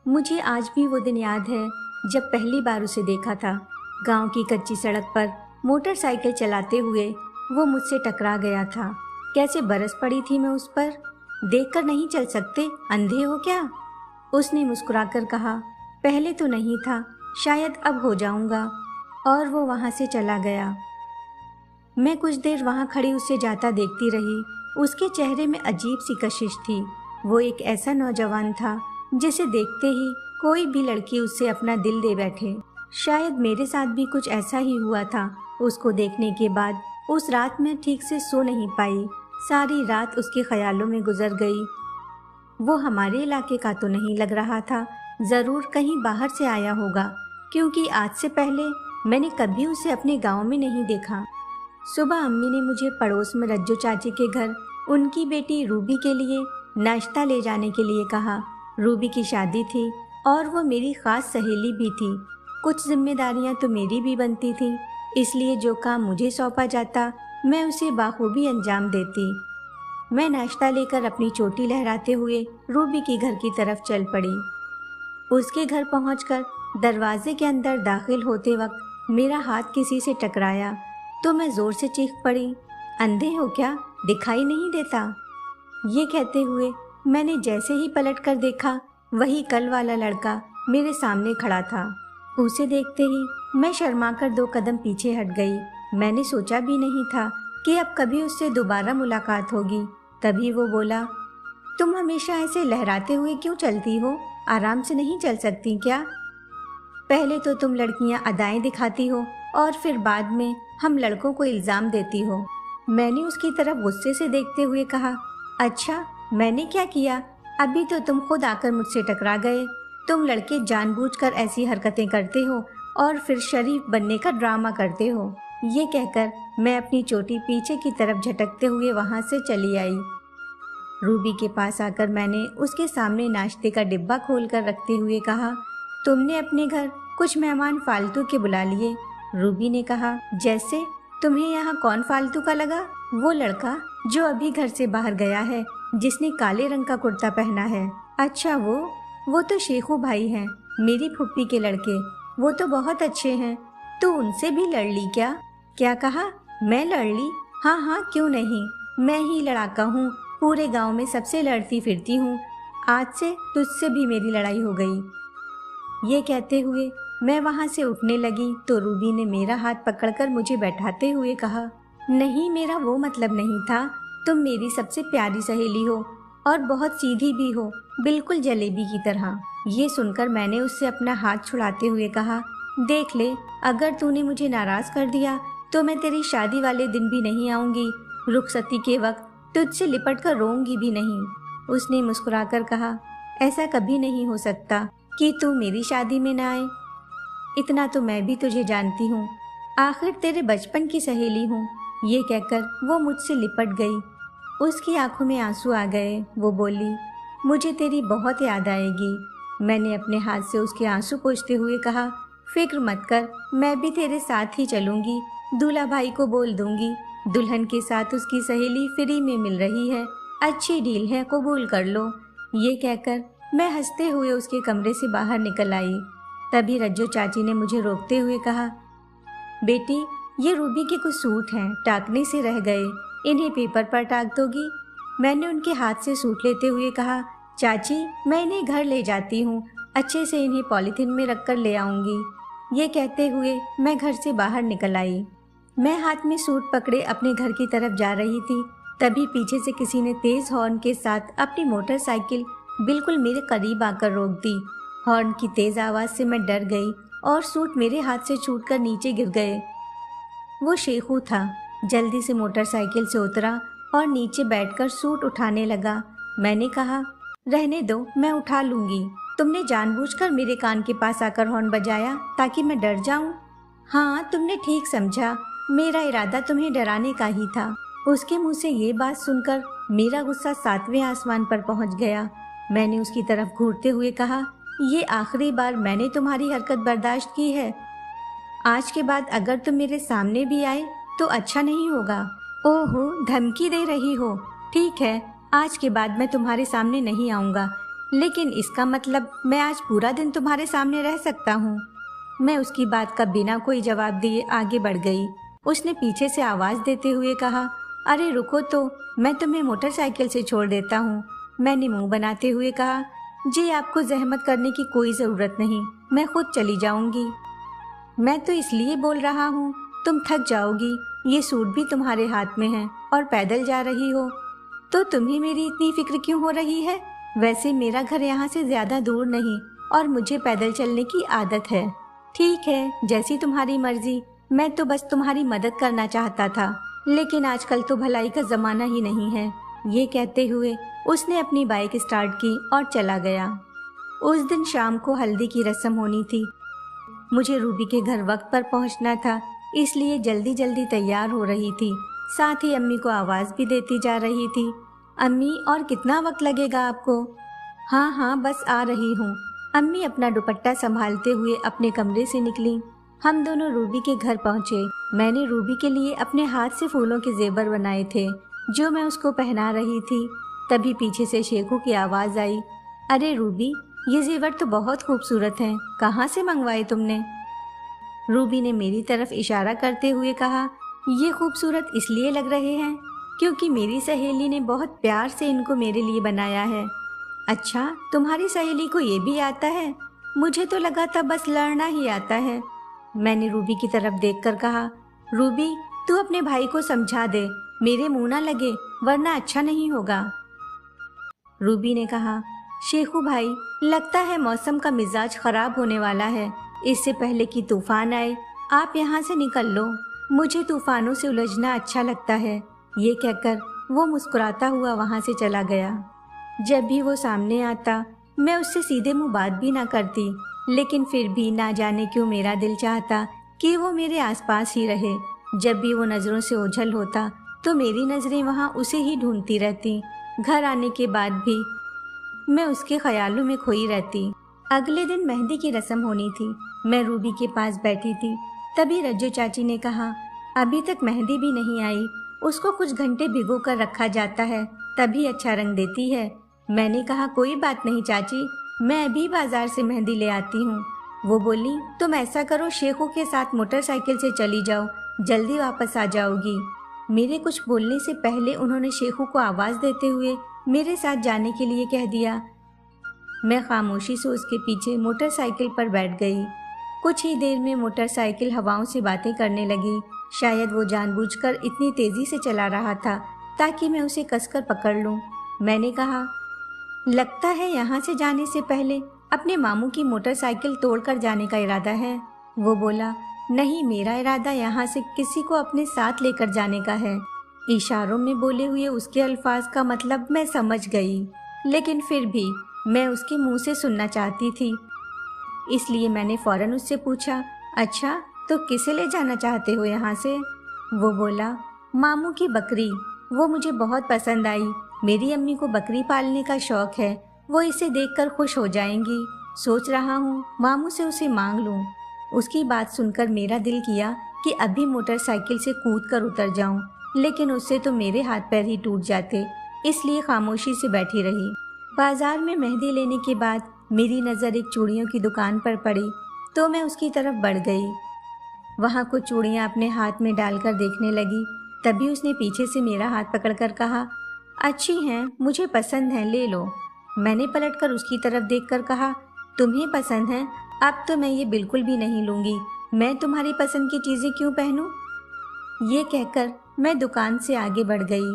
मुझे आज भी वो दिन याद है जब पहली बार उसे देखा था। गांव की कच्ची सड़क पर मोटरसाइकिल चलाते हुए वो मुझसे टकरा गया था। कैसे बरस पड़ी थी मैं उस पर। देखकर नहीं चल सकते, अंधे हो क्या? उसने मुस्कुराकर कहा। पहले तो नहीं था, शायद अब हो जाऊंगा। और वो वहां से चला गया। मैं कुछ देर वहां खड़ी उसे जाता देखती रही। उसके चेहरे में अजीब सी कशिश थी। वो एक ऐसा नौजवान था जिसे देखते ही कोई भी लड़की उससे अपना दिल दे बैठे। शायद मेरे साथ भी कुछ ऐसा ही हुआ था। उसको देखने के बाद उस रात मैं ठीक से सो नहीं पाई। सारी रात उसके ख्यालों में गुजर गई। वो हमारे इलाके का तो नहीं लग रहा था, जरूर कहीं बाहर से आया होगा, क्योंकि आज से पहले मैंने कभी उसे अपने गांव में नहीं देखा। सुबह अम्मी ने मुझे पड़ोस में रज्जो चाची के घर उनकी बेटी रूबी के लिए नाश्ता ले जाने के लिए कहा। रूबी की शादी थी और वो मेरी खास सहेली भी थी। कुछ जिम्मेदारियां तो मेरी भी बनती थी, इसलिए जो काम मुझे सौंपा जाता मैं उसे बाखूबी अंजाम देती। मैं नाश्ता लेकर अपनी चोटी लहराते हुए रूबी के घर की तरफ चल पड़ी। उसके घर पहुंचकर दरवाजे के अंदर दाखिल होते वक्त मेरा हाथ किसी से टकराया तो मैं जोर से चीख पड़ी। अंधे हो क्या, दिखाई नहीं देता? ये कहते हुए मैंने जैसे ही पलट कर देखा, वही कल वाला लड़का मेरे सामने खड़ा था। उसे देखते ही मैं शर्माकर 2 कदम पीछे हट गई। मैंने सोचा भी नहीं था कि अब कभी उससे दोबारा मुलाकात होगी। तभी वो बोला, तुम हमेशा ऐसे लहराते हुए क्यों चलती हो? आराम से नहीं चल सकती क्या? पहले तो तुम लड़कियां अदाएं दिखाती हो और फिर बाद में हम लड़कों को इल्जाम देती हो। मैंने उसकी तरफ गुस्से से देखते हुए कहा, अच्छा मैंने क्या किया? अभी तो तुम खुद आकर मुझसे टकरा गए। तुम लड़के जानबूझकर ऐसी हरकतें करते हो और फिर शरीफ बनने का ड्रामा करते हो। ये कहकर मैं अपनी चोटी पीछे की तरफ झटकते हुए वहां से चली आई। रूबी के पास आकर मैंने उसके सामने नाश्ते का डिब्बा खोलकर रखते हुए कहा, तुमने अपने घर कुछ मेहमान फालतू के बुला लिए? रूबी ने कहा, जैसे? तुम्हें यहाँ कौन फालतू का लगा? वो लड़का जो अभी घर से बाहर गया है, जिसने काले रंग का कुर्ता पहना है। अच्छा वो तो शेखू भाई हैं, मेरी फुप्पी के लड़के। वो तो बहुत अच्छे हैं। तू उनसे भी लड़ ली क्या? क्या कहा? मैं लड़ ली? हाँ क्यों नहीं, मैं ही लड़ाका हूँ। पूरे गांव में सबसे लड़ती फिरती हूँ। आज से तुझसे भी मेरी लड़ाई हो गई। ये कहते हुए मैं वहां से उठने लगी तो रूबी ने मेरा हाथ पकड़कर मुझे बैठाते हुए कहा, नहीं, मेरा वो मतलब नहीं था। तुम मेरी सबसे प्यारी सहेली हो और बहुत सीधी भी हो, बिल्कुल जलेबी की तरह। ये सुनकर मैंने उससे अपना हाथ छुड़ाते हुए कहा, देख ले, अगर तूने मुझे नाराज कर दिया तो मैं तेरी शादी वाले दिन भी नहीं आऊंगी। रुखसती के वक्त तुझसे लिपट कर रोऊंगी भी नहीं। उसने मुस्कुराकर कहा, ऐसा कभी नहीं हो सकता कि तू मेरी शादी में ना आए। इतना तो मैं भी तुझे जानती हूँ, आखिर तेरे बचपन की सहेली हूँ। ये कहकर वो मुझसे लिपट गई। उसकी आंखों में आंसू आ गए। वो बोली, मुझे तेरी बहुत याद आएगी। मैंने अपने हाथ से उसके आंसू पोंछते हुए कहा, फिक्र मत कर, मैं भी तेरे साथ ही चलूंगी। दूल्हा भाई को बोल दूंगी, दुल्हन के साथ उसकी सहेली फ्री में मिल रही है। अच्छी डील है, कबूल कर लो। ये कहकर मैं हंसते हुए उसके कमरे से बाहर निकल आई। तभी रज्जो चाची ने मुझे रोकते हुए कहा, बेटी, ये रूबी के कुछ सूट हैं, टाकने से रह गए, इन्हें पेपर पर टाक दोगी? मैंने उनके हाथ से सूट लेते हुए कहा, चाची, मैं इन्हें घर ले जाती हूँ, अच्छे से इन्हें पॉलीथिन में रख कर ले आऊंगी। ये कहते हुए मैं घर से बाहर निकल आई। मैं हाथ में सूट पकड़े अपने घर की तरफ जा रही थी। तभी पीछे से किसी ने तेज हॉर्न के साथ अपनी मोटरसाइकिल बिल्कुल मेरे करीब आकर रोक दी। हॉर्न की तेज आवाज से मैं डर गई और सूट मेरे हाथ से छूटकर नीचे गिर गए। वो शेखू था। जल्दी से मोटरसाइकिल से उतरा और नीचे बैठकर सूट उठाने लगा। मैंने कहा, रहने दो, मैं उठा लूंगी। तुमने जानबूझकर मेरे कान के पास आकर हॉर्न बजाया ताकि मैं डर जाऊं? हाँ, तुमने ठीक समझा, मेरा इरादा तुम्हें डराने का ही था। उसके मुंह से ये बात सुनकर मेरा गुस्सा 7वें आसमान पर पहुंच गया। मैंने उसकी तरफ घूरते हुए कहा, ये आखिरी बार मैंने तुम्हारी हरकत बर्दाश्त की है। आज के बाद अगर तुम मेरे सामने भी आए तो अच्छा नहीं होगा। ओहो, धमकी दे रही हो? ठीक है, आज के बाद मैं तुम्हारे सामने नहीं आऊँगा, लेकिन इसका मतलब मैं आज पूरा दिन तुम्हारे सामने रह सकता हूँ। मैं उसकी बात का बिना कोई जवाब दिए आगे बढ़ गई। उसने पीछे से आवाज़ देते हुए कहा, अरे रुको तो, मैं तुम्हें मोटरसाइकिल से छोड़ देता हूँ। मैंने मुंह बनाते हुए कहा, जी आपको जहमत करने की कोई ज़रूरत नहीं, मैं खुद चली जाऊंगी। मैं तो इसलिए बोल रहा हूँ, तुम थक जाओगी, ये सूट भी तुम्हारे हाथ में है और पैदल जा रही हो, तो तुम्हें मेरी इतनी फिक्र क्यों हो रही है? वैसे मेरा घर यहाँ से ज़्यादा दूर नहीं और मुझे पैदल चलने की आदत है। ठीक है, जैसी तुम्हारी मर्जी, मैं तो बस तुम्हारी मदद करना चाहता था, लेकिन आजकल तो भलाई का ज़माना ही नहीं है। ये कहते हुए उसने अपनी बाइक स्टार्ट की और चला गया। उस दिन शाम को हल्दी की रस्म होनी थी। मुझे रूबी के घर वक्त पर पहुंचना था, इसलिए जल्दी जल्दी तैयार हो रही थी। साथ ही अम्मी को आवाज़ भी देती जा रही थी, अम्मी और कितना वक्त लगेगा आपको? हाँ हाँ, बस आ रही हूँ। अम्मी अपना दुपट्टा संभालते हुए अपने कमरे से निकली। हम दोनों रूबी के घर पहुँचे। मैंने रूबी के लिए अपने हाथ से फूलों के जेवर बनाए थे, जो मैं उसको पहना रही थी। तभी पीछे से शेखू की आवाज़ आई, अरे रूबी, ये जेवर तो बहुत खूबसूरत हैं, कहाँ से मंगवाए तुमने? रूबी ने मेरी तरफ इशारा करते हुए कहा, ये खूबसूरत इसलिए लग रहे हैं क्योंकि मेरी सहेली ने बहुत प्यार से इनको मेरे लिए बनाया है। अच्छा, तुम्हारी सहेली को ये भी आता है? मुझे तो लगा था बस लड़ना ही आता है। मैंने रूबी की तरफ देखकर कहा, रूबी, तू अपने भाई को समझा दे, मेरे मुंह ना लगे वरना अच्छा नहीं होगा। रूबी ने कहा, शेखू भाई, लगता है मौसम का मिजाज खराब होने वाला है। इससे पहले कि तूफान आए आप यहाँ से निकल लो, मुझे तूफानों से उलझना अच्छा लगता है। ये कहकर वो मुस्कुराता हुआ वहाँ से चला गया। जब भी वो सामने आता मैं उससे सीधे मुंह बात भी ना करती, लेकिन फिर भी ना जाने क्यों मेरा दिल चाहता कि वो मेरे आसपास ही रहे। जब भी वो नज़रों से ओझल होता तो मेरी नज़रें वहाँ उसे ही ढूंढती रहती। घर आने के बाद भी मैं उसके ख्यालों में खोई रहती। अगले दिन मेहंदी की रस्म होनी थी। मैं रूबी के पास बैठी थी, तभी रज्जू चाची ने कहा, अभी तक मेहंदी भी नहीं आई, उसको कुछ घंटे भिगो कर रखा जाता है, तभी अच्छा रंग देती है। मैंने कहा, कोई बात नहीं चाची, मैं अभी बाजार से मेहंदी ले आती हूँ। वो बोली, तुम ऐसा करो, शेखू के साथ मोटरसाइकिल से चली जाओ, जल्दी वापस आ जाओगी। मेरे कुछ बोलने से पहले उन्होंने शेखू को आवाज़ देते हुए मेरे साथ जाने के लिए कह दिया। मैं खामोशी से उसके पीछे मोटरसाइकिल पर बैठ गई। कुछ ही देर में मोटरसाइकिल हवाओं से बातें करने लगी। शायद वो जानबूझकर इतनी तेज़ी से चला रहा था ताकि मैं उसे कसकर पकड़ लूं। मैंने कहा, लगता है यहाँ से जाने से पहले अपने मामू की मोटरसाइकिल तोड़कर जाने का इरादा है। वो बोला, नहीं, मेरा इरादा यहाँ से किसी को अपने साथ लेकर जाने का है। इशारों में बोले हुए उसके अल्फाज का मतलब मैं समझ गई, लेकिन फिर भी मैं उसके मुंह से सुनना चाहती थी। इसलिए मैंने फौरन उससे पूछा, अच्छा, तो किसे ले जाना चाहते हो यहाँ से? वो बोला, मामू की बकरी, वो मुझे बहुत पसंद आई। मेरी अम्मी को बकरी पालने का शौक है, वो इसे देखकर खुश हो जाएंगी। सोच रहा हूँ मामू से उसे मांग लूँ। उसकी बात सुनकर मेरा दिल किया कि अभी मोटरसाइकिल से कूदकर उतर जाऊं, लेकिन उससे तो मेरे हाथ पैर ही टूट जाते, इसलिए खामोशी से बैठी रही। बाजार में मेहंदी लेने के बाद मेरी नज़र एक चूड़ियों की दुकान पर पड़ी, तो मैं उसकी तरफ बढ़ गई। वहाँ कुछ चूड़ियाँ अपने हाथ में डालकर देखने लगी। तभी उसने पीछे से मेरा हाथ पकड़कर कहा, अच्छी हैं, मुझे पसंद है, ले लो। मैंने पलटकर उसकी तरफ देखकर कहा, तुम्हें पसंद है? अब तो मैं ये बिल्कुल भी नहीं लूँगी। मैं तुम्हारी पसंद की चीज़ें क्यों पहनूं? ये कहकर मैं दुकान से आगे बढ़ गई।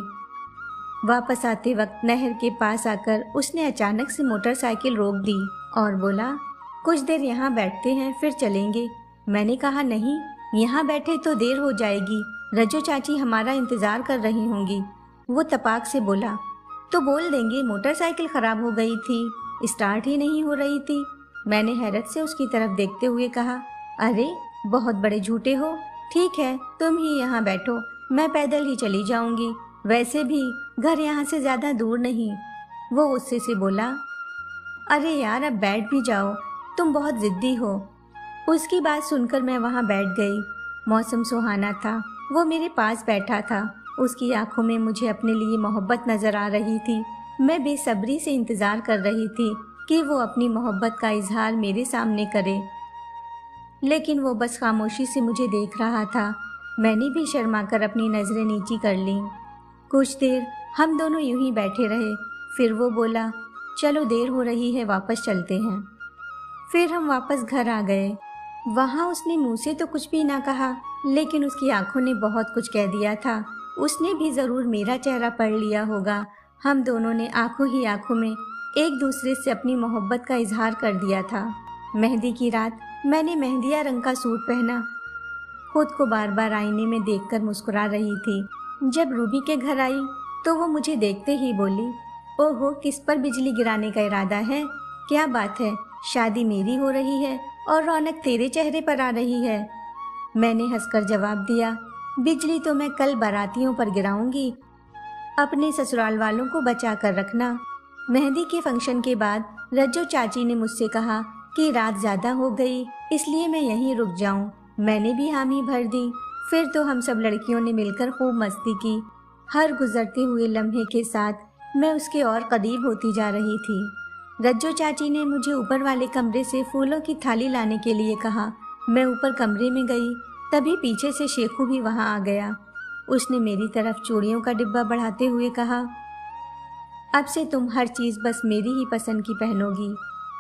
वापस आते वक्त नहर के पास आकर उसने अचानक से मोटरसाइकिल रोक दी और बोला, कुछ देर यहाँ बैठते हैं फिर चलेंगे। मैंने कहा, नहीं, यहाँ बैठे तो देर हो जाएगी, रज्जू चाची हमारा इंतज़ार कर रही होंगी। वो तपाक से बोला, तो बोल देंगे मोटरसाइकिल ख़राब हो गई थी, स्टार्ट ही नहीं हो रही थी। मैंने हैरत से उसकी तरफ देखते हुए कहा, अरे बहुत बड़े झूठे हो। ठीक है, तुम ही यहाँ बैठो, मैं पैदल ही चली जाऊंगी, वैसे भी घर यहाँ से ज़्यादा दूर नहीं। वो गुस्से से बोला, अरे यार, अब बैठ भी जाओ, तुम बहुत ज़िद्दी हो। उसकी बात सुनकर मैं वहाँ बैठ गई। मौसम सुहाना था, वो मेरे पास बैठा था اس کی آंखों में मुझे अपने लिए मोहब्बत नजर आ रही थी। मैं बेसब्री से इंतजार कर रही थी कि वो अपनी मोहब्बत का इजहार मेरे सामने करे, लेकिन वो बस खामोशी से मुझे देख रहा था। मैंने भी शर्माकर अपनी नज़रें नीची कर लीं। कुछ देर हम दोनों यूं ही बैठे रहे। फिर वो बोला, चलो देर हो रही है, वापस चलते हैं। फिर हम वापस घर आ गए। वहाँ उसने मुंह से तो कुछ भी ना कहा, लेकिन उसकी आंखों ने बहुत कुछ कह दिया था। उसने भी ज़रूर मेरा चेहरा पढ़ लिया होगा। हम दोनों ने आंखों ही आंखों में एक दूसरे से अपनी मोहब्बत का इजहार कर दिया था। मेहंदी की रात मैंने मेहंदिया रंग का सूट पहना। खुद को बार बार आईने में देखकर मुस्कुरा रही थी। जब रूबी के घर आई तो वो मुझे देखते ही बोली, ओहो, किस पर बिजली गिराने का इरादा है? क्या बात है, शादी मेरी हो रही है और रौनक तेरे चेहरे पर आ रही है। मैंने हंसकर जवाब दिया, बिजली तो मैं कल बारातियों पर गिराऊंगी, अपने ससुराल वालों को बचा कर रखना। मेहंदी के फंक्शन के बाद रज्जो चाची ने मुझसे कहा कि रात ज़्यादा हो गई, इसलिए मैं यहीं रुक जाऊं। मैंने भी हामी भर दी। फिर तो हम सब लड़कियों ने मिलकर खूब मस्ती की। हर गुजरते हुए लम्हे के साथ मैं उसके और करीब होती जा रही थी। रज्जो चाची ने मुझे ऊपर वाले कमरे से फूलों की थाली लाने के लिए कहा। मैं ऊपर कमरे में गई, तभी पीछे से शेखू भी वहां आ गया। उसने मेरी तरफ चूड़ियों का डिब्बा बढ़ाते हुए कहा, अब से तुम हर चीज़ बस मेरी ही पसंद की पहनोगी।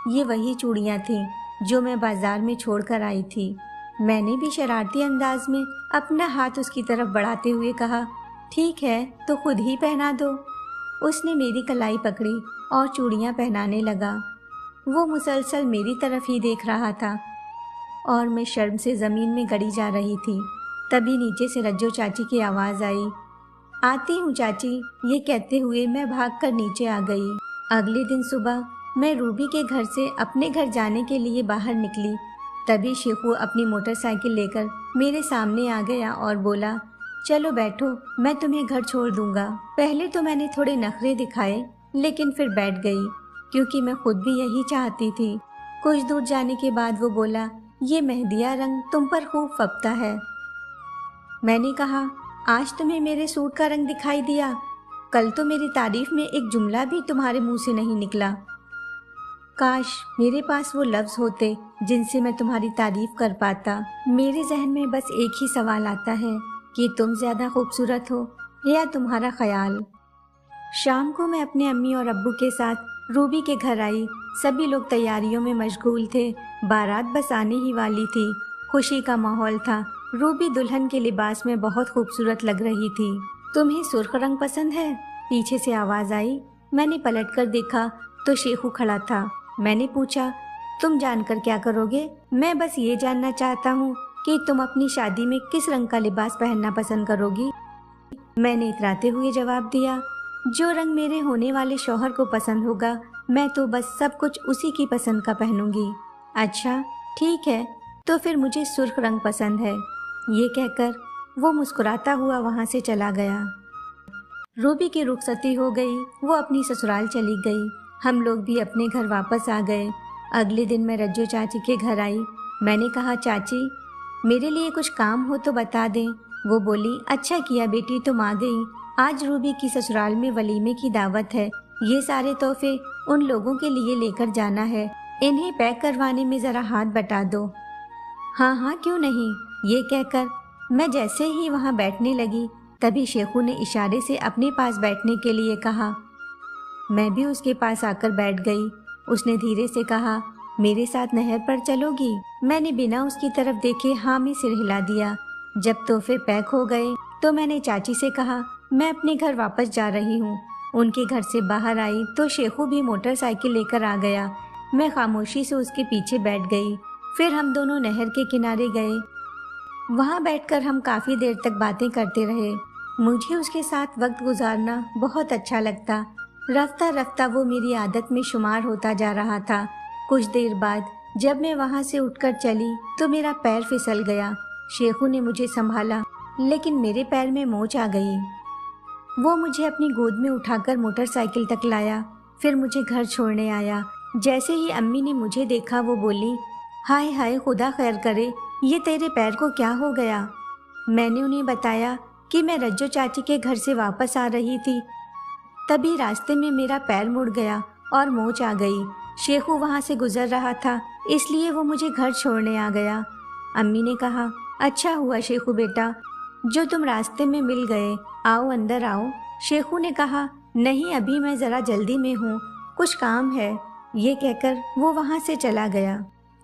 ये वही चूड़ियाँ थीं जो मैं बाजार में छोड़कर आई थी। मैंने भी शरारती अंदाज में अपना हाथ उसकी तरफ बढ़ाते हुए कहा, ठीक है तो खुद ही पहना दो। उसने मेरी कलाई पकड़ी और चूड़ियाँ पहनाने लगा। वो मुसलसल मेरी तरफ ही देख रहा था और मैं शर्म से ज़मीन में गड़ी जा रही थी। तभी नीचे से रज्जो चाची की आवाज़ आई, आती हूँ चाची। ये कहते हुए मैं भागकर नीचे आ गई। अगले दिन सुबह मैं रूबी के घर से अपने घर जाने के लिए बाहर निकली। तभी शेखू अपनी मोटरसाइकिल लेकर मेरे सामने आ गया और बोला, चलो बैठो, मैं तुम्हें घर छोड़ दूंगा। पहले तो मैंने थोड़े नखरे दिखाए, लेकिन फिर बैठ गई क्योंकि मैं खुद भी यही चाहती थी। कुछ दूर जाने के बाद वो बोला, ये मेहंदिया रंग तुम पर खूब फबता है। मैंने कहा, आज तुम्हें मेरे सूट का रंग दिखाई दिया? कल तो मेरी तारीफ में एक जुमला भी तुम्हारे मुंह से नहीं निकला। काश मेरे पास वो लफ्ज़ होते जिनसे मैं तुम्हारी तारीफ कर पाता। मेरे जहन में बस एक ही सवाल आता है कि तुम ज़्यादा खूबसूरत हो या तुम्हारा ख्याल। शाम को मैं अपने अम्मी और अब्बू के साथ रूबी के घर आई। सभी लोग तैयारियों में मशगूल थे। बारात बस आने ही वाली थी। खुशी का माहौल था। रूबी दुल्हन के लिबास में बहुत खूबसूरत लग रही थी। तुम्हें सुर्ख रंग पसंद है? पीछे से आवाज़ आई। मैंने पलटकर देखा तो शेखू खड़ा था। मैंने पूछा, तुम जानकर क्या करोगे? मैं बस ये जानना चाहता हूँ कि तुम अपनी शादी में किस रंग का लिबास पहनना पसंद करोगी। मैंने इतराते हुए जवाब दिया, जो रंग मेरे होने वाले शौहर को पसंद होगा, मैं तो बस सब कुछ उसी की पसंद का पहनूंगी। अच्छा ठीक है, तो फिर मुझे सुर्ख रंग पसंद है। ये कहकर वो मुस्कुराता हुआ वहाँ से चला गया। रूबी की रुखसती हो गई। वो अपनी ससुराल चली गई। हम लोग भी अपने घर वापस आ गए। अगले दिन मैं रज्जो चाची के घर आई। मैंने कहा, चाची मेरे लिए कुछ काम हो तो बता दें। वो बोली, अच्छा किया बेटी, तुम आ गई। आज रूबी की ससुराल में वलीमे की दावत है। ये सारे तोहफे उन लोगों के लिए लेकर जाना है। इन्हें पैक करवाने में ज़रा हाथ बटा दो। हाँ हाँ क्यों नहीं। ये कहकर मैं जैसे ही वहाँ बैठने लगी, तभी शेखू ने इशारे से अपने पास बैठने के लिए कहा। मैं भी उसके पास आकर बैठ गई। उसने धीरे से कहा, मेरे साथ नहर पर चलोगी? मैंने बिना उसकी तरफ देखे हाँ में सिर हिला दिया। जब तोहफे पैक हो गए तो मैंने चाची से कहा, मैं अपने घर वापस जा रही हूँ। उनके घर से बाहर आई तो शेखू भी मोटरसाइकिल लेकर आ गया। मैं खामोशी से उसके पीछे बैठ गई। फिर हम दोनों नहर के किनारे गए। वहाँ बैठकर हम काफ़ी देर तक बातें करते रहे। मुझे उसके साथ वक्त गुजारना बहुत अच्छा लगता। रफ्ता रफ्ता वो मेरी आदत में शुमार होता जा रहा था। कुछ देर बाद जब मैं वहाँ से उठकर चली तो मेरा पैर फिसल गया। शेखू ने मुझे संभाला, लेकिन मेरे पैर में मोच आ गई। वो मुझे अपनी गोद में उठाकर मोटरसाइकिल तक लाया, फिर मुझे घर छोड़ने आया। जैसे ही अम्मी ने मुझे देखा वो बोली, हाय हाय खुदा खैर करे, ये तेरे पैर को क्या हो गया? मैंने उन्हें बताया कि मैं रज्जो चाची के घर से वापस आ रही थी। तभी रास्ते में मेरा पैर मुड़ गया और मोच आ गई। शेखू वहाँ से गुजर रहा था, इसलिए वो मुझे घर छोड़ने आ गया। अम्मी ने कहा, अच्छा हुआ शेखू बेटा जो तुम रास्ते में मिल गए, आओ अंदर आओ। शेखू ने कहा, नहीं अभी मैं ज़रा जल्दी में हूँ, कुछ काम है। ये कहकर वो वहाँ से चला गया।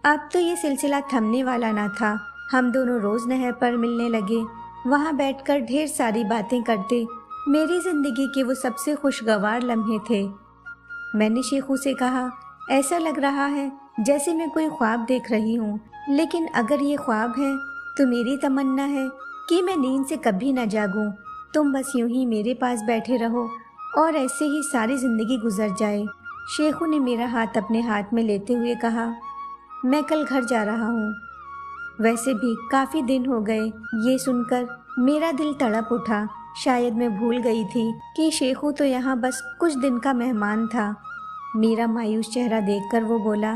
अब तो ये सिलसिला थमने वाला ना था। हम दोनों रोज़ नहर पर मिलने लगे। वहाँ बैठकर ढेर सारी बातें करते। मेरी ज़िंदगी के वो सबसे खुशगवार लम्हे थे। मैंने शेखू से कहा, ऐसा लग रहा है जैसे मैं कोई ख्वाब देख रही हूँ, लेकिन अगर ये ख्वाब है तो मेरी तमन्ना है कि मैं नींद से कभी न जागूं। तुम बस यूं ही मेरे पास बैठे रहो और ऐसे ही सारी ज़िंदगी गुजर जाए। शेखू ने मेरा हाथ अपने हाथ में लेते हुए कहा, मैं कल घर जा रहा हूँ। वैसे भी काफ़ी दिन हो गए। ये सुनकर मेरा दिल तड़प उठा। शायद मैं भूल गई थी कि शेखू तो यहाँ बस कुछ दिन का मेहमान था। मेरा मायूस चेहरा देखकर वो बोला,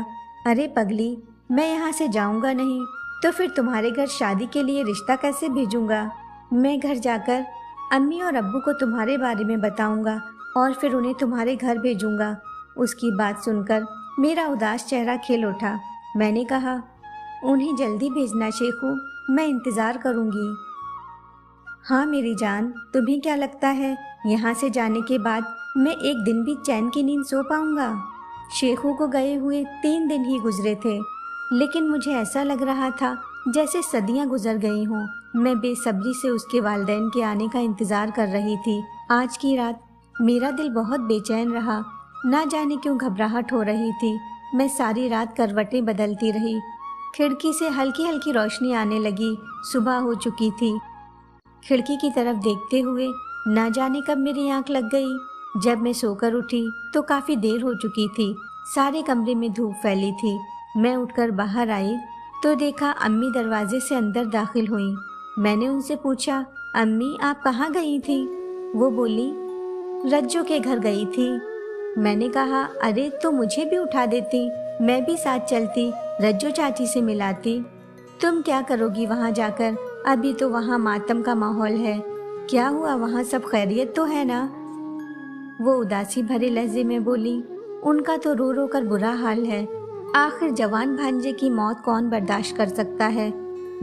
अरे पगली, मैं यहाँ से जाऊँगा नहीं तो फिर तुम्हारे घर शादी के लिए रिश्ता कैसे भेजूँगा? मैं घर जाकर अम्मी और अब्बू को तुम्हारे बारे में बताऊँगा और फिर उन्हें तुम्हारे घर भेजूँगा। उसकी बात सुनकर मेरा उदास चेहरा खिल उठा। मैंने कहा, उन्हें जल्दी भेजना शेखू, मैं इंतज़ार करूँगी। हाँ मेरी जान, तुम्हें क्या लगता है यहाँ से जाने के बाद मैं एक दिन भी चैन की नींद सो पाऊँगा? शेखू को गए हुए 3 दिन ही गुजरे थे, लेकिन मुझे ऐसा लग रहा था जैसे सदियाँ गुजर गई हों। मैं बेसब्री से उसके वालिदैन के आने का इंतज़ार कर रही थी। आज की रात मेरा दिल बहुत बेचैन रहा। ना जाने क्यों घबराहट हो रही थी। मैं सारी रात करवटें बदलती रही। खिड़की से हल्की हल्की रोशनी आने लगी। सुबह हो चुकी थी। खिड़की की तरफ देखते हुए ना जाने कब मेरी आंख लग गई। जब मैं सोकर उठी तो काफ़ी देर हो चुकी थी। सारे कमरे में धूप फैली थी। मैं उठकर बाहर आई तो देखा अम्मी दरवाजे से अंदर दाखिल हुई। मैंने उनसे पूछा, अम्मी आप कहाँ गई थी? वो बोली, रज्जो के घर गई थी। मैंने कहा, अरे तो मुझे भी उठा देती, मैं भी साथ चलती, रज्जो चाची से मिलाती। तुम क्या करोगी वहाँ जाकर? अभी तो वहाँ मातम का माहौल है। क्या हुआ, वहाँ सब खैरियत तो है ना? वो उदासी भरे लहजे में बोली, उनका तो रो रो कर बुरा हाल है। आखिर जवान भांजे की मौत कौन बर्दाश्त कर सकता है?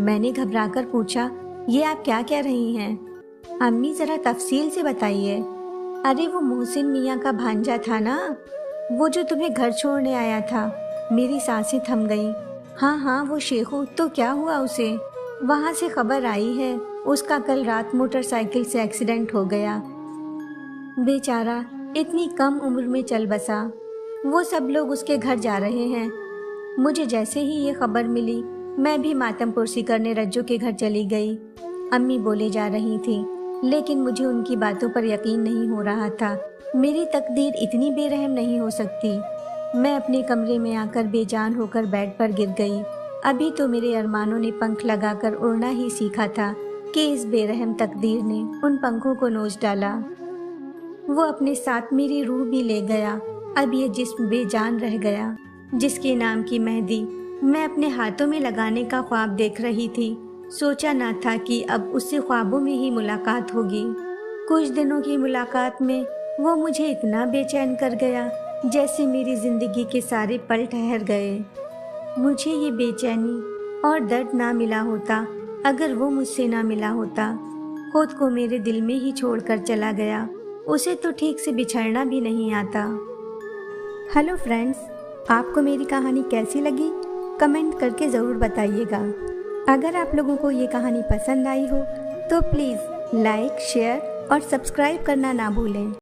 मैंने घबराकर पूछा, ये आप क्या कह रही हैं? अम्मी ज़रा तफसील से बताइए। अरे वो मोहसिन मियाँ का भांजा था ना, वो जो तुम्हें घर छोड़ने आया था। मेरी सांसें थम गईं। हाँ हाँ वो शेखू, तो क्या हुआ उसे? वहाँ से खबर आई है उसका कल रात मोटरसाइकिल से एक्सीडेंट हो गया। बेचारा इतनी कम उम्र में चल बसा। वो सब लोग उसके घर जा रहे हैं। मुझे जैसे ही ये खबर मिली मैं भी मातम पुरसी करने रज्जो के घर चली गई। अम्मी बोले जा रही थी, लेकिन मुझे उनकी बातों पर यकीन नहीं हो रहा था। मेरी तकदीर इतनी बेरहम नहीं हो सकती। मैं अपने कमरे में आकर बेजान होकर बेड पर गिर गई। अभी तो मेरे अरमानों ने पंख लगाकर उड़ना ही सीखा था कि इस बेरहम तकदीर ने उन पंखों को नोच डाला। वो अपने साथ मेरी रूह भी ले गया। अब ये जिस्म बेजान रह गया, जिसके नाम की मेहंदी मैं अपने हाथों में लगाने का ख्वाब देख रही थी। सोचा ना था कि अब उससे ख्वाबों में ही मुलाकात होगी। कुछ दिनों की मुलाकात में वो मुझे इतना बेचैन कर गया जैसे मेरी ज़िंदगी के सारे पल ठहर गए। मुझे ये बेचैनी और दर्द ना मिला होता अगर वो मुझसे ना मिला होता। खुद को मेरे दिल में ही छोड़कर चला गया। उसे तो ठीक से बिछड़ना भी नहीं आता। हेलो फ्रेंड्स, आपको मेरी कहानी कैसी लगी कमेंट करके ज़रूर बताइएगा। अगर आप लोगों को ये कहानी पसंद आई हो तो प्लीज़ लाइक, शेयर और सब्सक्राइब करना ना भूलें।